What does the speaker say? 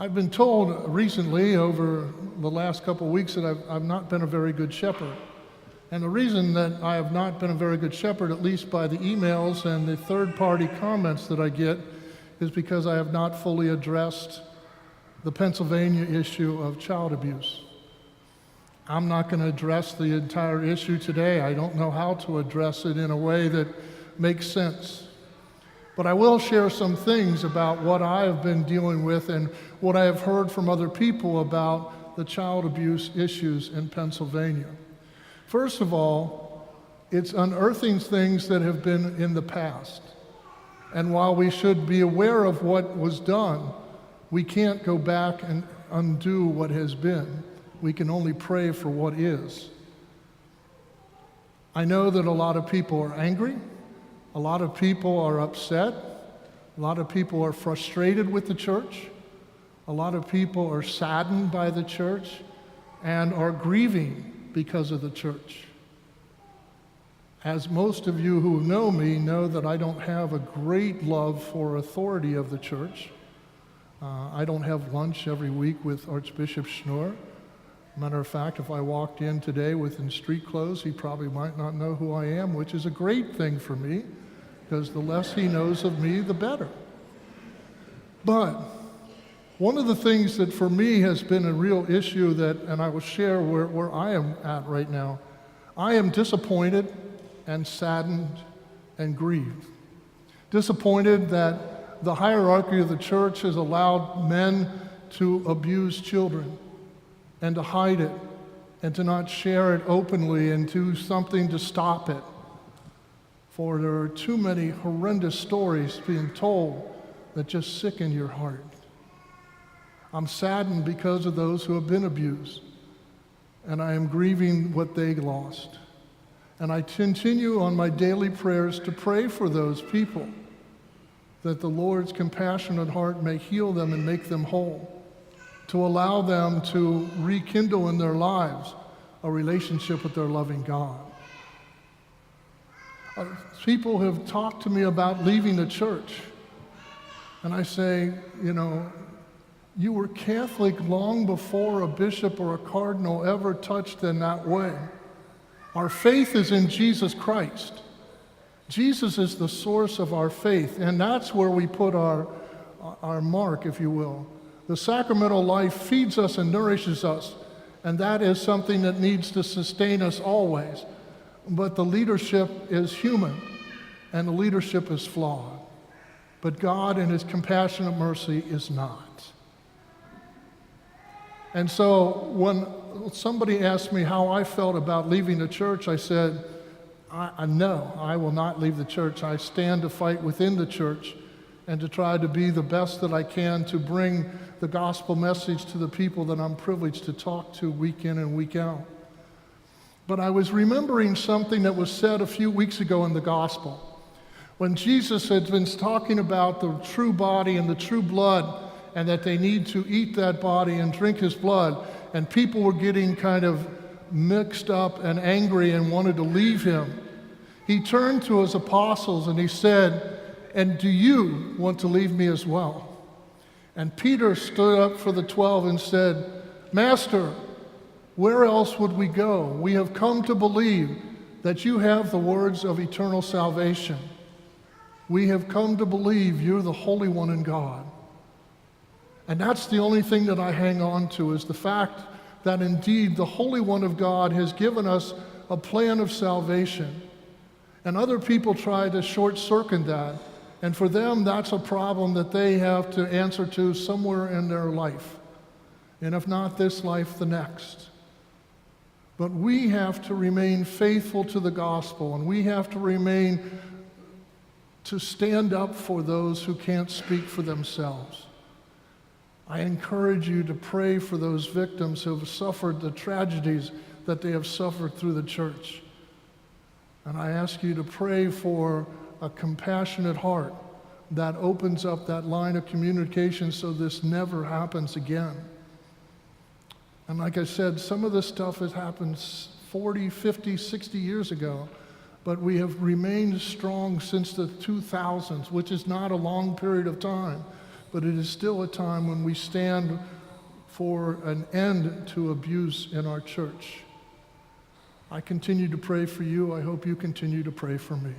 I've been told recently over the last couple of weeks that I've not been a very good shepherd. And the reason that I have not been a very good shepherd, at least by the emails and the third-party comments that I get, is because I have not fully addressed the Pennsylvania issue of child abuse. I'm not going to address the entire issue today. I don't know how to address it in a way that makes sense. But I will share some things about what I have been dealing with and what I have heard from other people about the child abuse issues in Pennsylvania. First of all, it's unearthing things that have been in the past. And while we should be aware of what was done, we can't go back and undo what has been. We can only pray for what is. I know that a lot of people are angry. A lot of people are upset. A lot of people are frustrated with the church. A lot of people are saddened by the church and are grieving because of the church. As most of you who know me know that I don't have a great love for authority of the church. I don't have lunch every week with Archbishop Schnoor. Matter of fact, if I walked in today in street clothes, he probably might not know who I am, which is a great thing for me, because the less he knows of me, the better. But one of the things that for me has been a real issue and I will share where I am at right now, I am disappointed and saddened and grieved. Disappointed that the hierarchy of the church has allowed men to abuse children and to hide it and to not share it openly and do something to stop it. For there are too many horrendous stories being told that just sicken your heart. I'm saddened because of those who have been abused, and I am grieving what they lost. And I continue on my daily prayers to pray for those people, that the Lord's compassionate heart may heal them and make them whole, to allow them to rekindle in their lives a relationship with their loving God. People have talked to me about leaving the church, and I say, you were Catholic long before a bishop or a cardinal ever touched in that way. Our faith is in Jesus Christ. Jesus is the source of our faith, and that's where we put our mark, if you will. The sacramental life feeds us and nourishes us, and that is something that needs to sustain us always. But the leadership is human, and the leadership is flawed. But God, in His compassionate mercy, is not. And so when somebody asked me how I felt about leaving the church, I said, no, I will not leave the church. I stand to fight within the church and to try to be the best that I can to bring the gospel message to the people that I'm privileged to talk to week in and week out. But I was remembering something that was said a few weeks ago in the gospel, when Jesus had been talking about the true body and the true blood, and that they need to eat that body and drink His blood, and people were getting kind of mixed up and angry and wanted to leave Him. He turned to His apostles and He said, "And do you want to leave me as well?" And Peter stood up for the 12 and said, "Master, where else would we go? We have come to believe that you have the words of eternal salvation. We have come to believe you're the Holy One in God." And that's the only thing that I hang on to, is the fact that indeed the Holy One of God has given us a plan of salvation. And other people try to short-circuit that. And for them, that's a problem that they have to answer to somewhere in their life. And if not this life, the next. But we have to remain faithful to the gospel, and we have to stand up for those who can't speak for themselves. I encourage you to pray for those victims who have suffered the tragedies that they have suffered through the church. And I ask you to pray for a compassionate heart that opens up that line of communication so this never happens again. And like I said, some of this stuff has happened 40, 50, 60 years ago, but we have remained strong since the 2000s, which is not a long period of time, but it is still a time when we stand for an end to abuse in our church. I continue to pray for you. I hope you continue to pray for me.